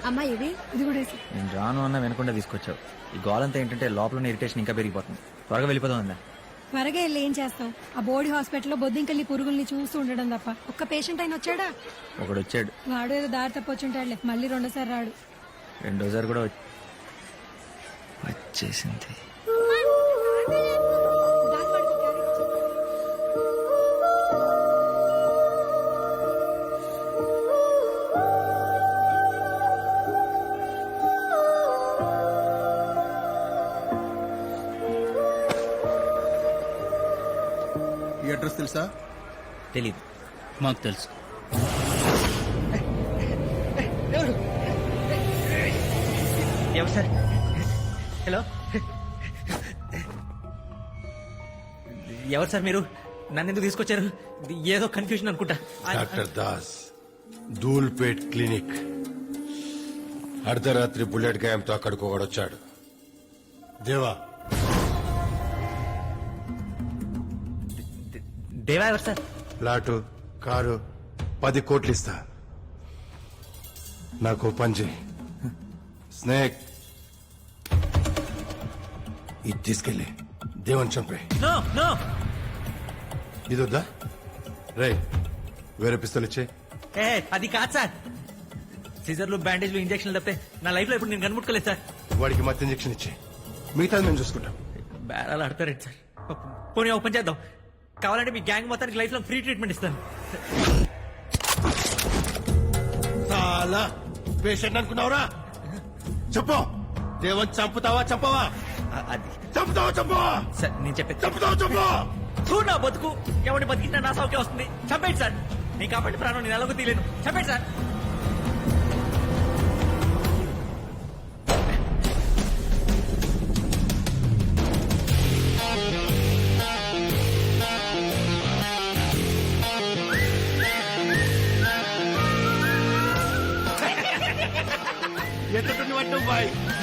అమ్మాయి ఇది కూడా వేసి. నేను రాను అన్న వినకుండా తీసుకొచ్చావు. ఈ గోలంతా ఏంటంటే లోపల ఇరిటేషన్ ఇంకా పెరిగిపోతుంది. త్వరగా వెళ్ళిపోదాం అందా. త్వరగా వెళ్ళి ఏం చేస్తాం? ఆ బోర్డు హాస్పిటల్లో బొద్దింకల్లి పురుగుల్ని చూస్తూ ఉండడం తప్ప ఒక్క పేషెంట్ అయిన వచ్చాడా? ఒకడు వచ్చాడు. వాడు ఏదో దారి తప్పొచ్చుంటాడులే, మళ్ళీ రెండోసారి రాడు. రెండోసారి కూడా వచ్చేసింది. ఈ అడ్రస్ తెలుసా? తెలీదు. మాకు తెలుసు. ఎవరు సార్? హలో, ఎవరు సార్ మీరు? నన్ను ఎందుకు తీసుకొచ్చారు? ఏదో కన్ఫ్యూజన్ అనుకుంటా. Doctor Das, Dhoolpet clinic. అర్ధరాత్రి బుల్లెట్ గాయంతో అక్కడికి ఒకడొచ్చాడు. దేవా, దేవా ఎవరు సార్? ప్లాటు, కారు, 10 కోట్లు ఇస్తా. నాకు పని చేయి. స్నేక్, ఇది తీసుకెళ్ళి దేవన్ చంపే. నో నో, ఇది వద్దా? రే, వేరే పిస్తలు ఇచ్చే. ఏ అది కాదు సార్. సీజర్లు, బ్యాండేజ్లు, ఇంజక్షన్లు తప్పితే నా లైఫ్ లో ఇప్పుడు నేను కనుముట్టుకోలేదు సార్. వాడికి మత్తు ఇంజక్షన్ ఇచ్చే, మిగతాది మేము చూసుకుంటాం. బేరాలు ఆడతారేంటి సార్? పోనీ ఓపెన్ చేద్దాం. కావాలంటే మీ గ్యాంగ్ మొత్తానికి లైఫ్ లో ఫ్రీ ట్రీట్మెంట్ ఇస్తాను. చాలా పేషెంట్ అనుకున్నావురా? చెప్పు, దేవన్ చంపుతావా చంపవా? అది చంపుతావా చంపవా? సార్ నేను చెప్పేది. చంపుతావా చంపవా? చూడు నా బతుకు, ఎవరిని బతికినా నా సౌఖ్యం వస్తుంది. చంపేయండి సార్. నీ కాబట్టి ప్రాణం నేను ఎలాగో తీయలేను. చంపేయండి సార్.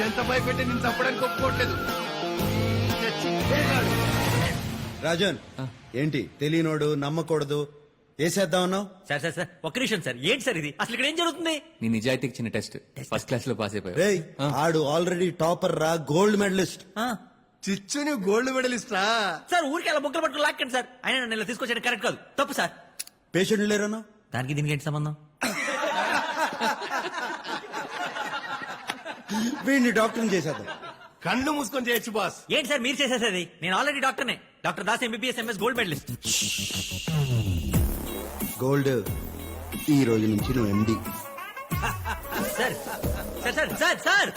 ఎంత భయపెట్టి నేను చంపడానికి ఒప్పుకోవట్లేదు. రాజన్, ఏంటి తెలియనోడు నమ్మకూడదు వేసేద్దామన్నావు? సార్ సార్ సార్ ఒక్క నిమిషం సార్. ఏంటి సార్ ఇది? అసలు ఇక్కడ ఏం జరుగుతుంది? నీ నిజాయితీకి చిన్న టెస్ట్. ఫస్ట్ క్లాస్ లో పాస్ అయిపోయావు. రేయ్, ఆడు ఆల్రెడీ టాపర్ రా, గోల్డ్ మెడలిస్ట్. చిచ్చుని గోల్డ్ మెడలిస్టా? సార్ ఊరికి అలా బుక్కలు పట్టుకుని లాక్కండి సార్. ఆయన నన్ను ఇలా తీసుకొచ్చాడు కరెక్ట్ కాదు, తప్పు సార్. పేషెంట్ లేరన్నా? దానికి దీనికి ఏంటి సంబంధం? వీడిని డాక్టర్ని చేసేద్దాం. కళ్ళు మూసుకొని చేయొచ్చు బాస్. ఏంటి సార్ మీరు చేసేసేది? నేను ఆల్రెడీ డాక్టర్నే. Doctor Das, MBBS, MS, gold medalist. Gold, ఈ రోజు నుంచి నువ్వు MD. Sir sir sir sir sir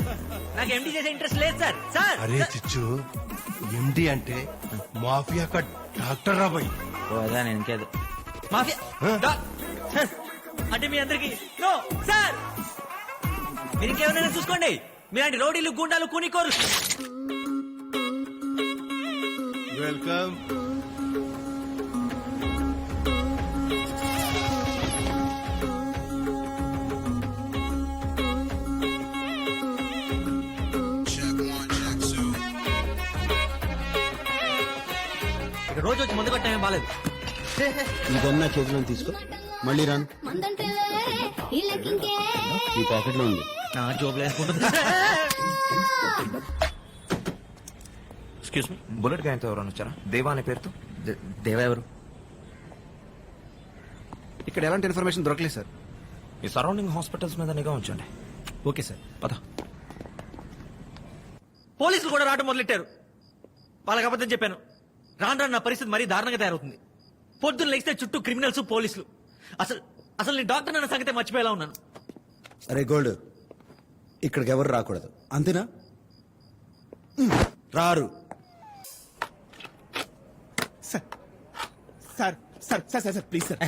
నాకు ఎండీ చేసే ఇంట్రెస్ట్ లేదు సార్. సార్ అరే చిచ్చు, ఎండి అంటే మాఫియా కా డాక్టర్ రా భయ్. అదా నేను ఇంకేదో మాఫియా సార్ అంటే మీ అందరికి నో సార్. మీరు ఇంకేమైనా చూసుకోండి. మీలాంటి రౌడీలు, గుండాలు, కూనికోరు. వెల్కమ్. ఇక రోజు వచ్చి ముందు కొట్టడం బాలేదు. ఇదన్నా చేతిలో తీసుకో, మళ్ళీ రాను. ఈ పాకెట్ లో ఉంది. నా జోబులు వేసుకుంటుంది. ఎక్స్క్యూజ్ మీ, బుల్లెట్ గాయంతో ఎవరైనా వచ్చారా? దేవా అనే పేరుతో. దేవా ఎవరు? ఇక్కడ ఎలాంటి ఇన్ఫర్మేషన్ దొరకలేదు సార్. ఈ సరౌండింగ్ హాస్పిటల్స్ మీద నిఘా ఉంచండి. Okay sir. పద. పోలీసులు కూడా రావడం మొదలెట్టారు. వాళ్ళకి అబద్ధం చెప్పాను. రాను రాను నా పరిస్థితి మరీ దారుణంగా తయారవుతుంది. పొద్దున్న లేస్తే చుట్టూ క్రిమినల్స్, పోలీసులు. అసలు అసలు నేను డాక్టర్ అన్న సంగతే మర్చిపోయేలా ఉన్నాను. అరే గోల్డ్, ఇక్కడికి ఎవరు రాకూడదు, అంతేనా? రారు. Sir sir sir sir sir please sir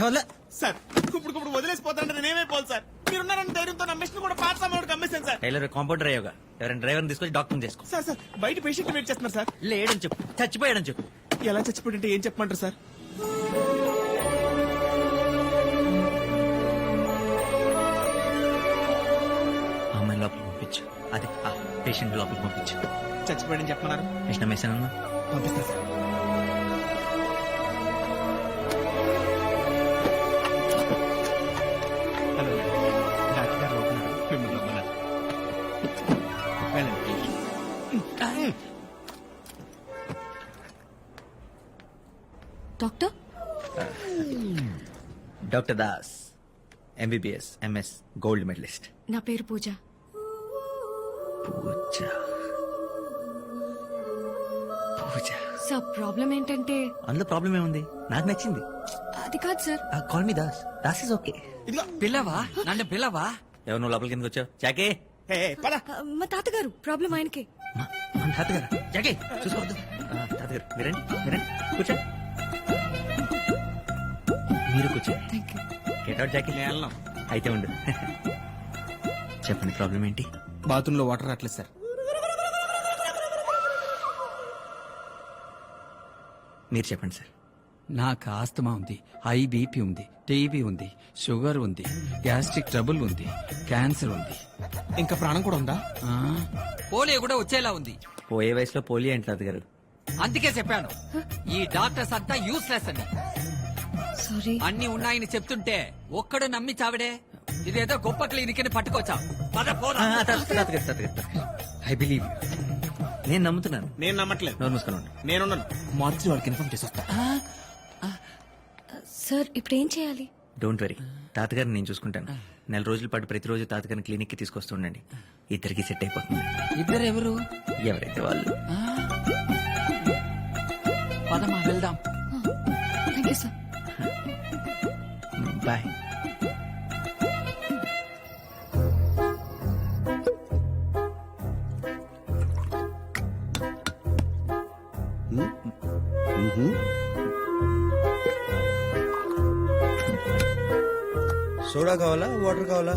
sir ఇప్పుడు వదిలేసిపోతానంటే నేనేమైపోవాలి సార్? మీరున్నారని ధైర్యంతో నా మిషన్ కూడా పాత సామాన్లకు అమ్మేశాను సార్. టైలర్ కాంపౌండర్ అయ్యోగా ఎవరైనా డ్రైవర్ని తీసుకొచ్చి డాక్టర్ చేసుకో. సార్ సార్ బయట పేషెంట్ వెయిట్ చేస్తున్నారు సార్. లేడని చెప్పు, చచ్చిపోయాడని చెప్పు. ఎలా చచ్చిపోయింటే ఏం చెప్పమంటారు సార్? అమ్మాయిని లోపలికి పంపించు. అదే ఆ పేషెంట్ లోపలికి పంపించు. చచ్చిపోయాడని చెప్పమన్నారు. కృష్ణ మేసన్ పంపిస్తా సార్. హలో డాక్టర్ గారు లోపల మిమ్మల్ని doctor? Doctor Das, MBBS, MS, gold medalist. నా పేరు పూజ. పూజ. పూజ. సార్ ప్రాబ్లం ఏంటంటే అందులో ప్రాబ్లం ఏముంది? నాకు నచ్చింది. అది కాదు sir. Call me Das. Das is okay. ఇదిగో పిల్లవా నన్ను పిల్లవా? ఎవరు నువ్వు లోపలికి ఎందుకు వచ్చావు? జాకే, ఏ, పద. మా తాతగారు ప్రాబ్లం ఆయనకే. మన తాతగారు. జాకే చూసుకోవద్దు. తాతగారు మీరండి, మీరండి, కూర్చో. మీరు కూర్చో. Thank you. గెట్ అవుట్ జాకే. అయితే ఉండు. చెప్పండి ప్రాబ్లం ఏంటి? బాత్రూమ్ లో వాటర్ రావట్లేదు సార్. మీరు చెప్పండి సార్. నాకు ఆస్తమా ఉంది, హై బీపీ ఉంది, టీబీ ఉంది, షుగర్ ఉంది, గ్యాస్ట్రిక్ ట్రబుల్ ఉంది, క్యాన్సర్ ఉంది. ఇంకా ప్రాణం కూడా ఉందా? ఆ, పోలియో కూడా వచ్చేలా ఉంది. పోయే వయసులో పోలియో ఏంటి తాతగారు? అందుకే చెప్పాను ఈ డాక్టర్స్ అంతా యూస్లెస్ అని. సారీ. అన్ని ఉన్నాయని చెప్తుంటే ఒక్కడు నమ్మి చావిడే. ఇదేదో గొప్ప క్లినిక్ అని పట్టుకొచ్చావు. పద పోదాం. I believe. నేను నమ్ముతున్నాను. నేను నమ్మట్లేదు. నోరు మూసుకొని ఉండు. నేనున్నాను. మార్చి వాళ్ళకి ఇన్ఫార్మ్ చేసి వస్తా. సార్ ఇప్పుడు ఏం చేయాలి? డోంట్ వరీ, తాతగారిని నేను చూసుకుంటాను. 4 రోజుల పాటు ప్రతిరోజు తాతగారిని క్లినిక్ కి తీసుకొస్తుండండి. ఇద్దరికి సెట్ అయిపోతుంది. ఇద్దరు ఎవరు? ఎవరైతే వాళ్ళు. పదమా వెళ్దాం. Thank you sir. Bye. Soda కావాలా, వాటర్ కావాలా?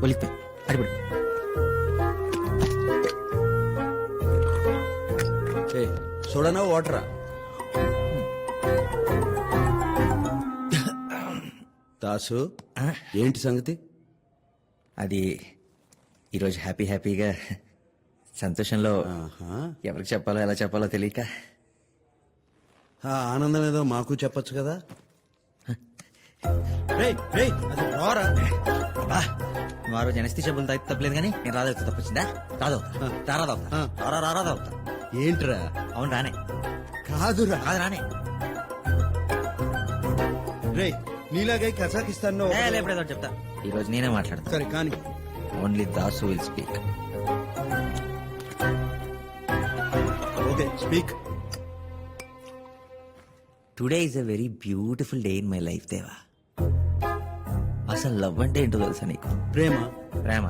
ఒలిపి అడిపడు. సోడానా వాటరా? దాసు, ఏంటి సంగతి? అది ఈరోజు హ్యాపీగా సంతోషంలో ఎవరికి చెప్పాలో ఎలా చెప్పాలో తెలియక. ఆ ఆనందం ఏదో మాకు చెప్పొచ్చు కదా. రేయ్, రేయ్, అది రారా? వారు జనస్థి చెప్పులు తాగి తప్పలేదు కానీ నేను రాదు తప్పొచ్చిందా? రాదు రాదా? ఏంట్రా? అవును రానే. కాదురా. కాదు రానే. రేయ్, నీలాగే కజాకిస్తాన్ లో లేపడేదో చెప్తా. ఈ రోజు నేనే మాట్లాడతా. సరే కానీ only Dasu will speak. Okay, speak. Today is a very beautiful day in my life దేవా. అసలు లవ్ అంటే ఏంటో తెలుసా నీకు? ప్రేమ. ప్రేమ.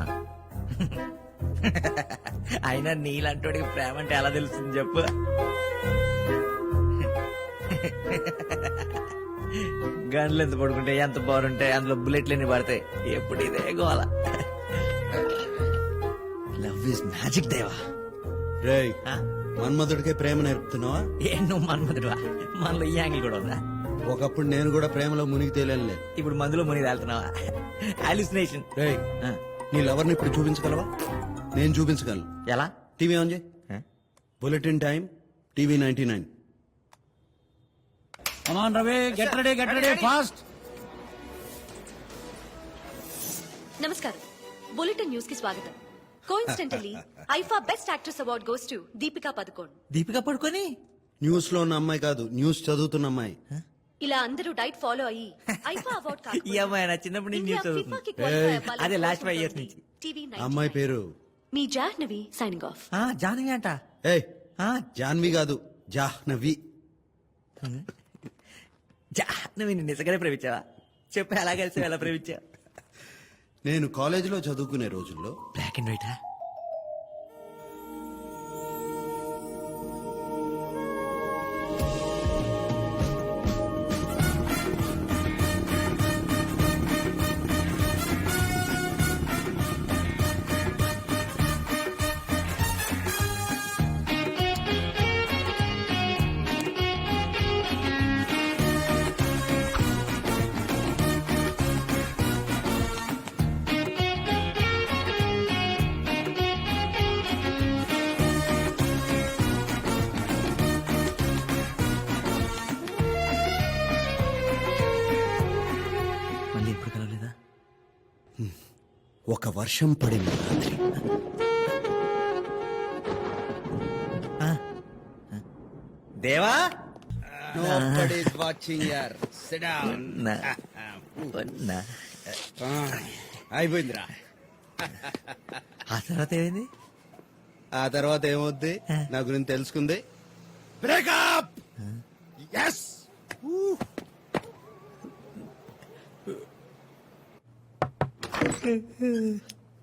అయినా నీలాంటి ప్రేమ అంటే ఎలా తెలుస్తుంది చెప్పు? గన్లు ఎంత పడుకుంటే ఎంత బాగుంటాయి, అందులో బుల్లెట్లు ఎన్ని పడతాయి. ఎప్పుడు ఇదే గోల. లవ్ ఇస్ మ్యాజిక్ దేవా. రేయ్, ఆ? మన్మధుడికే ప్రేమ నేర్పుతున్నావా? ఏ నువ్వు మన్మధుడువా? మనలో ఈ యాంగిల్ కూడా ఉందా? ఒకప్పుడు నేను కూడా ప్రేమలో మునిగి తేలే. ఇప్పుడు మందులో మునిగి వెళ్తున్నావా? హాలుసినేషన్. రేయ్, నీ లవర్ని ఇప్పుడు చూపించగలవా? నేను చూపించగలను. ఎలా? టీవీ ఆన్ చేయి. Bulletin time, TV 99. Get ready fast. నమస్కారం. బులెటిన్ న్యూస్ కి స్వాగతం. Coincidentally IIFA best actress award goes to Deepika Padukone. Deepika పడుకొని న్యూస్ లో ఉన్న అమ్మాయి కాదు, న్యూస్ చదువుతున్న అమ్మాయి. ఇలా అందరూ డైట్ ఫాలో అయ్యి ఐఫా అవార్డ్ ఈ అమ్మాయి నా చిన్నప్పటి నుంచి న్యూస్ చదువుతుంది. అదే last 5 years నుంచి. అమ్మాయి పేరు మీ జాహ్నవి సైనింగ్ ఆఫ్. జానవి అంట. ఏయ్, జాన్వి కాదు, జాహ్నవి. జాహ్నవి నిజంగానే ప్రేమించావా? చెప్పు, ఎలా కలిసి ఎలా ప్రేమించావా? నేను కాలేజీలో చదువుకునే రోజుల్లో బ్లాక్ అండ్ వైటా? మళ్ళీ ఎప్పుడు కలవలేదా? ఒక వర్షం పడింది రాత్రి. దేవా Nobody's watching here. Sit down. అయిపోయిందిరా. ఆ తర్వాత ఏమైంది? ఆ తర్వాత ఏమవుద్ది నా గురించి తెలుసుకుంది. బ్రేకప్. ఎస్.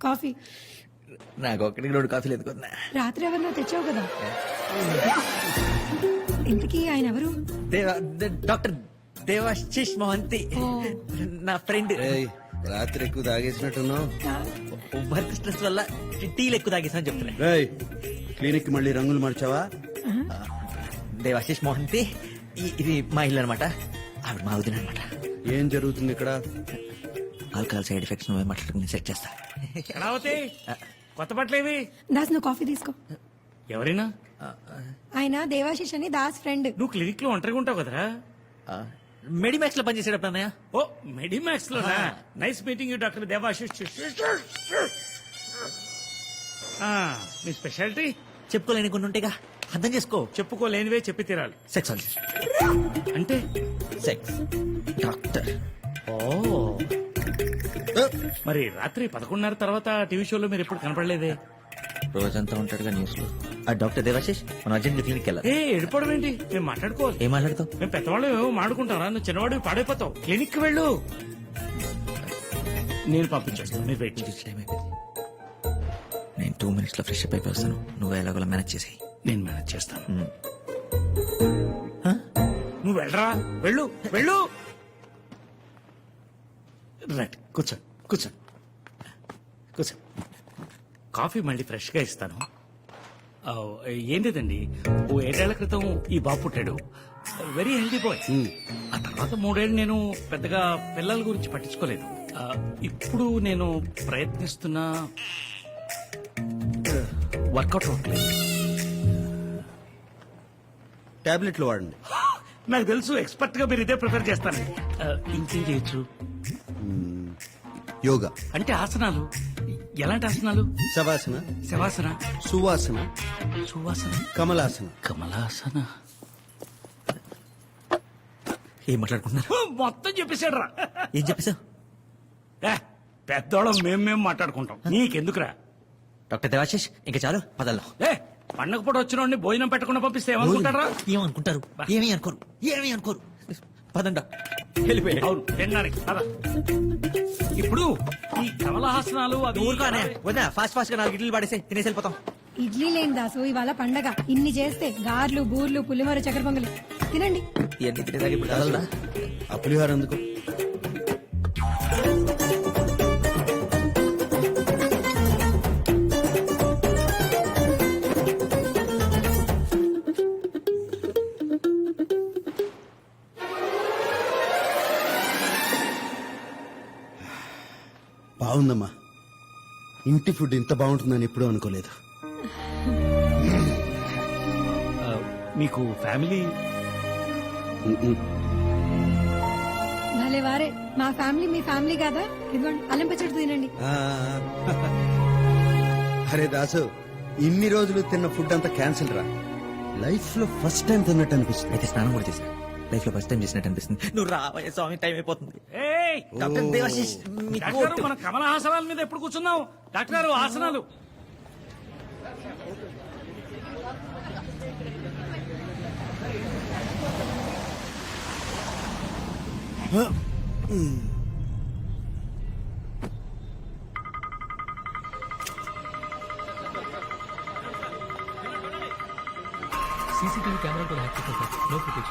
కాఫీ నాకు ఒక్కడికి 2 కాఫీలు ఎదుకున్నా. రాత్రి ఎవరినో తెచ్చావు కదా. ఇంతకీ ఆయన ఎవరు? డాక్టర్ దేవాశిష్ మోహంతి, ఓ. నా ఫ్రెండ్. ఏయ్, రాత్రి ఎక్కువ తాగేసినట్టున్నావు. వర్క్ స్ట్రెస్ వల్ల టీలు ఎక్కువ తాగేసాను చెప్తున్నా. రేయ్, క్లినిక్ మళ్ళీ రంగులు మార్చావా? దేవాశిష్ మోహంతి, ఇది మా ఇల్లు అనమాట. ఆవిడ మా వదిన అనమాట. ఏం జరుగుతుంది ఇక్కడ? ఆల్కహాల్ సైడ్ ఎఫెక్ట్స్ నువ్వే మాట్లాడుకుని సెట్ చేస్తా. కొత్త బట్టలేవి? దాస్ నువ్వు కాఫీ తీసుకో. ఎవరైనా? ఆయన దేవాశిష్ అని దాస్ ఫ్రెండ్. నువ్వు క్లినిక్ లో ఒంటరిగా ఉంటావు కదరా? మెడిమాక్స్ లో పనిచేసేటప్పుడు అన్నయ్య. ఓ మెడిమాక్స్ లో nice meeting you doctor Debasish. Me speciality? చెప్పుకోలేని కొన్ని ఉంటాయిగా, అర్థం చేసుకో. చెప్పుకోలేనివే చెప్పి తీరాలి. సెక్సాలజిస్ట్ అంటే సెక్స్ డాక్టర్. ఓ మరి రాత్రి 11:30 తర్వాత టీవీ షోలో మీరు ఎప్పుడు కనపడలేదే? రోజంతా ఉంటాడుగా న్యూస్ లో. ఆ డాక్టర్ దేవాశిష్ మన అర్జెంట్ క్లినిక్ వెళ్ళాలి. వెళ్ళిపోవడం ఏంటి? మేము మాట్లాడుకోవాలి. ఏం మాట్లాడతావు? మేము పెద్దవాళ్ళు ఏమో మాడుకుంటారా? నువ్వు చిన్నవాడు పాడైపోతావు. క్లినిక్ కి వెళ్ళు. నేను పంపించేస్తాను, మీరు వెయిట్ చేసి. టైం అయిపోయింది. నేను 2 minutes లో ఫ్రెష్ అప్ అయిపోయి వస్తాను. నువ్వు ఎలాగోలా మేనేజ్ చేసేయి. నేను మేనేజ్ చేస్తాను. నువ్వు వెళ్ళరా, వెళ్ళు వెళ్ళు. రైట్, కూర్చో కూర్చో కూర్చో. కాఫీ మళ్ళీ ఫ్రెష్ గా ఇస్తాను. ఏం లేదండి, 7 ఏళ్ల క్రితం ఈ బాబు పుట్టాడు. Very healthy boy. ఆ తర్వాత 3 ఏళ్ళు నేను పెద్దగా పిల్లల గురించి పట్టించుకోలేదు. ఇప్పుడు నేను ప్రయత్నిస్తున్నా, వర్కౌట్ అవ్వట్లేదు. టాబ్లెట్లు వాడండి. నాకు తెలుసు, ఎక్స్పర్ట్ గా మీరు ఇదే ప్రిపేర్ చేస్తానండి. ఇంకేం చేయొచ్చు? యోగా, అంటే ఆసనాలు. ఎలాంటి ఆసనాలు? శవాసన, శవాసన, సువాసన, సువాసన, కమలాసన. కమలాసన. ఏం మాట్లాడుకుంటున్నారు? మొత్తం చెప్పేశాడు రా. ఏం చెప్పేశావు? పెద్దోళ్ళం మేము మాట్లాడుకుంటాం, నీకెందుకురా? డాక్టర్ దేవాశిష్, ఇంకా చాలు, పదల్లో. పండగ పూట వచ్చిన బోజనం పెట్టకుండా పంపిస్తే ఏమనుకుంటారా? ఏమనుకుంటారు? ఏమీ అనుకోరు, ఏమీ అనుకోరు. పదండా, వెళ్ళిపోయాడు. అవును, తినడానికి పద. ఇప్పుడు ఈ కమలహాసనాలు అవి ఊరుకోనే వద్దా, ఫాస్ట్ ఫాస్ట్ గా 4 ఇడ్లీలు పడేసి తినేసి వెళ్ళిపోతాం. ఇడ్లీ లేని దాసు, ఇవాళ పండగ. ఇన్ని చేస్తే గార్లు, బూర్లు, పులిహోర, చక్కెర పొంగలి తినండి. ఇవన్నీ తినేదాకా ఇప్పుడు కదలదా? ఆ పులిహోర ఎందుకు? బాగుందమ్మా. ఇంటి ఫుడ్ ఇంత బాగుంటుందని ఎప్పుడూ అనుకోలేదు. మీకు ఫ్యామిలీ? భలే వారే, మా ఫ్యామిలీ మీ ఫ్యామిలీ కాదా? ఇదిగోండి అల్లం పచ్చడి తినండి. అరే దాసు, ఇన్ని రోజులు తిన్న ఫుడ్ అంతా క్యాన్సిల్ రా. లైఫ్ లో ఫస్ట్ టైం తిన్నట్టు అనిపిస్తుంది. అయితే స్నానం కూడా చేశా. లైఫ్ లో ఫస్ట్ టైం చేసినట్టు అనిపిస్తుంది. నువ్వు రావయ్య స్వామి, టైం అయిపోతుంది. డాక్టర్ దేవాశిష్, డాక్టర్ మన కమలహాసనాల మీద ఎప్పుడు కూర్చున్నాం? డాక్టర్ గారు ఆసనాలు. सीसीटीवी कैमरा को हैक करता था, no footage.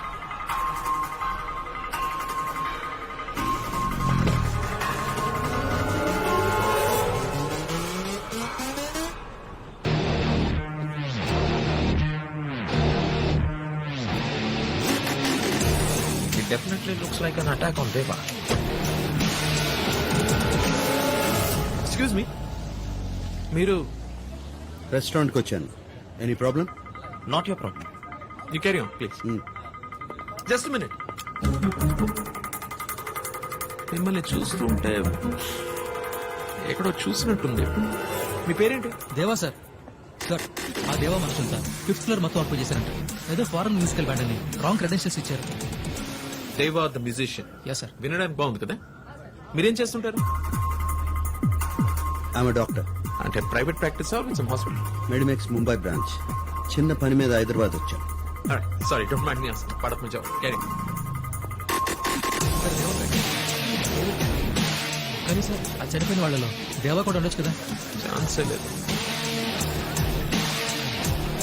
It definitely looks like an attack on Deva. Excuse me, మీరు రెస్టారెంట్ కి వచ్చాను. Any problem? not your problem. You carry on, please. Just a minute. మిమ్మల్ని చూస్తుంటే ఎక్కడో చూసినట్టుంది. మీ పేరేంటి? देवा सर. సార్ ఆ దేవా మనుషులు సార్ 5th ఫ్లోర్ మొత్తం ఆక్యుపై చేశారంట. ఏదో ఫారెన్ మ్యూజికల్ బ్యాండ్ అని రాంగ్ క్రెడెన్షియల్స్ ఇచ్చారు. దేవా ద మ్యూజిషియన్. Yes sir. వినడానికి బాగుంది కదా. మీరేం చేస్తుంటారు? ఆమె డాక్టర్, అంటే private practice hospital? Medimex Mumbai branch. చిన్న పని మీద హైదరాబాద్ వచ్చాం. Sorry, don't mind me asking. పడక ముందు క్యారీ. కానీ సార్ ఆ చనిపోయిన వాళ్ళలో దేవా కూడా ఉండొచ్చు కదా. ఛాన్సే లేదు.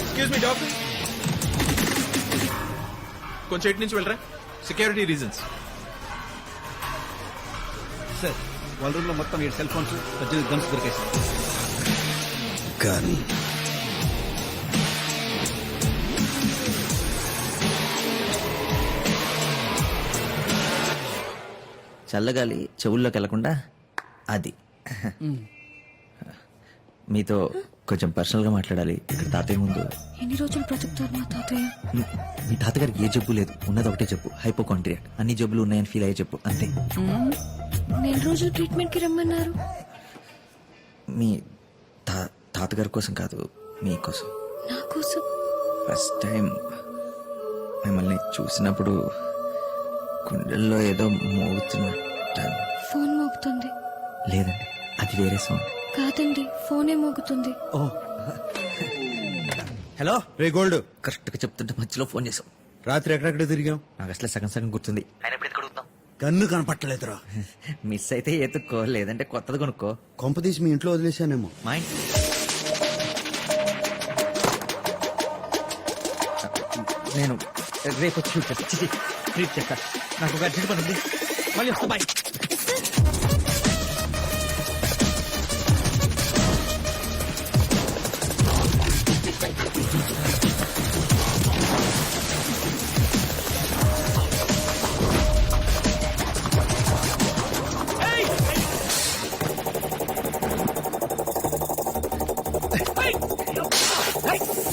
ఎక్స్క్యూజ్ మీ డాక్టర్, కొంచెం ఇటు నుంచి వెళ్ళరా. Security reasons. సార్ వాళ్ళ రూమ్ లో మొత్తం 7 సెల్ ఫోన్స్ 18 గన్స్ దొరికాయి సార్. కానీ చల్లగాలి చెవుల్లోకి వెళ్లకుండా అది. మీతో కొంచెం పర్సనల్ గా మాట్లాడాలి ఇక్కడ తాతయ్య ముందు. ఎన్ని రోజులు బ్రతుకుతారు మా తాతయ్య? మీ తాతగారికి ఏ జబ్బు లేదు, ఉన్నది ఒకటే చెప్పు, హైపోకాంట్రియా. అన్ని జబ్బులు ఉన్నాయని ఫీల్ అయ్యే చెప్పు అంతే. నెల రోజులు ట్రీట్మెంట్ కి రమ్మన్నారు. మీ తాతగారి కోసం కాదు, మీకోసం. నా కోసం? ఫస్ట్ టైం మిమ్మల్ని చూసినప్పుడు గుండెల్లో ఏదో మోగుతున్నట్టు. ఫోన్ మోగుతుంది. లేదండి, అది వేరే సౌండ్. కాదండి, ఫోనే మోగుతుంది. ఓ హలో. రే గోల్డ్, కరెక్ట్ గా చెప్తుంటే మధ్యలో ఫోన్ చేసాం. రాత్రి ఎక్కడెక్కడ తిరిగాం? నాకు అసలు సగం సగం గుర్తుంది. ఆయన ఎప్పుడు అడుగుతాం. కన్ను కనపట్టలేదురా. మిస్ అయితే ఎత్తుక్కో, లేదంటే కొత్తది కొనుక్కో. కొంపదీసి మీ ఇంట్లో వదిలేశానేమో. మా ఇంటి నేను రేపు వచ్చి ట్రీట్ చేస్తా. నాకు ఒక అర్జెంట్ పని ఉంది, మళ్ళీ వస్తా. బాయ్.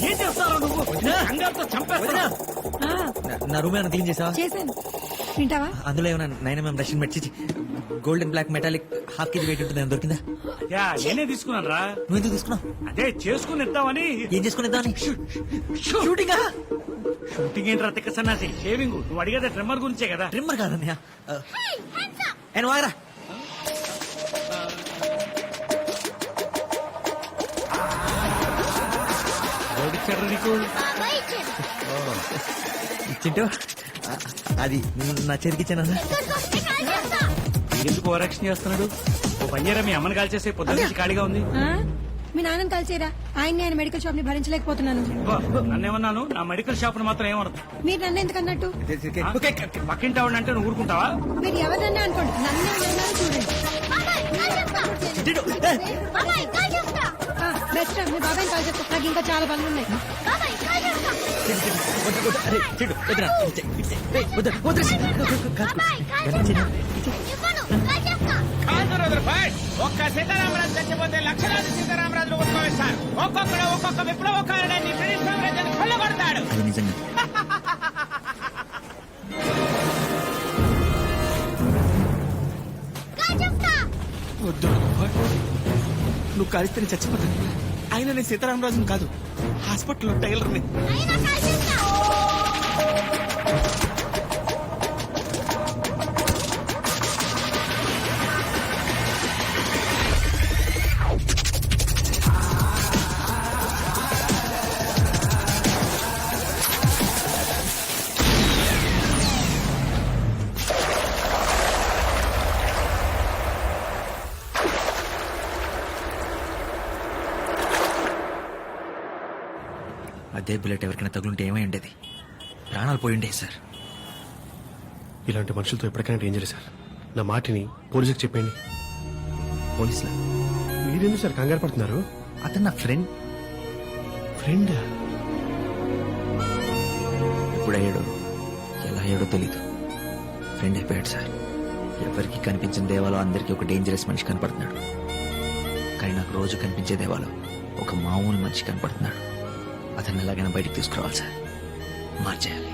ఏం చేస్తావు నువ్వు? కంగారుతో చంపేస్తున్నా. నా రూమ్ ఏమైనా క్లీన్ చేసావా? చేశాను, వింటావా? అందులో ఏమైనా 9mm రష్యన్ మెర్చి golden black metallic half kg weight ఉంటుంది, దొరికిందా? యా, నేనే తీసుకున్నాను రా. నువ్వు ఎందుకు తీసుకున్నావు? అదే చేసుకుని ఇద్దామని. ఏం చేసుకునేద్దామని? షూటింగ్. షూటింగ్ ఏంట్రా తిక్క సన్నాసి? షేవింగ్. నువ్వు అడిగేది ట్రిమ్మర్ గురించే కదా. ట్రిమ్మర్ కాదన్నయ్య. నేను వాయరా. ఎవడిచ్చాడు నీకు? ఇచ్చింటూ అది నా చేతికి ఇచ్చానన్నా. ఎందుకు ఓవరాక్షన్ చేస్తున్నాడు? ఓ పనిచేరా, మీ అమ్మని కాల్ చేసే పొద్దున్న నుంచి ఖాళీగా ఉంది. ఆ? మీ నాన్నని కలిసేరా? ఆయన్ని ఆయన మెడికల్ షాప్ ని భరించలేకపోతున్నాను. నన్నేమన్నాను? నా మెడికల్ షాప్ మాత్రం ఏమడదు. మీరు నన్ను ఎందుకన్నట్టు? పక్కింటి ఆవిడంటే నువ్వు ఊరుకుంటావా? మీరు ఎవరన్నా అనుకోండి, నన్నే అన్నారు చూడండి. బెస్ట్ మీ బాబాయ్ కాల్ చేస్తా, నాకు ఇంకా చాలా పనులు ఉన్నాయి. ఒక్క సీతారామరాజు చచ్చిపోతే లక్షలాది సీతారామరాజులు ఉద్భవిస్తారు సార్. ఒక్కొక్కడు ఒక్కొక్క విప్లవకారుడాన్ని బ్రిటిష్ సామ్రాజ్యాన్ని కొల్లగొడతాడు. అది నిజంగా. వద్దు, నువ్వు కలిస్తే నేను చచ్చిపోతాను. అయినా నేను సీతారామరాజుని కాదు, హాస్పిటల్లో టైలర్ని. అదే బుల్లెట్ ఎవరికైనా తగులుంటే ఏమై ఉండేది? ప్రాణాలు పోయి ఉండేవి సార్. ఇలాంటి మనుషులతో ఎప్పటికైనా డేంజర్ సార్. నా మాటిని పోలీసులకు చెప్పండి. పోలీసులా? మీరెందుకు సార్ కంగారు పడుతున్నారు? అతను నా ఫ్రెండ్. ఫ్రెండ్ ఎప్పుడు అయ్యాడో ఎలా అయ్యాడో తెలీదు. ఫ్రెండ్ అయిపోయాడు సార్. ఎవరికి కనిపించిన దేవాలో అందరికీ ఒక డేంజరస్ మనిషి కనపడుతున్నాడు. కానీ నాకు రోజు కనిపించే దేవాలో ఒక మామూలు మనిషి కనపడుతున్నాడు. అతన్ని ఎలాగైనా బయటికి తీసుకురావాలి సార్, మార్చేయాలి.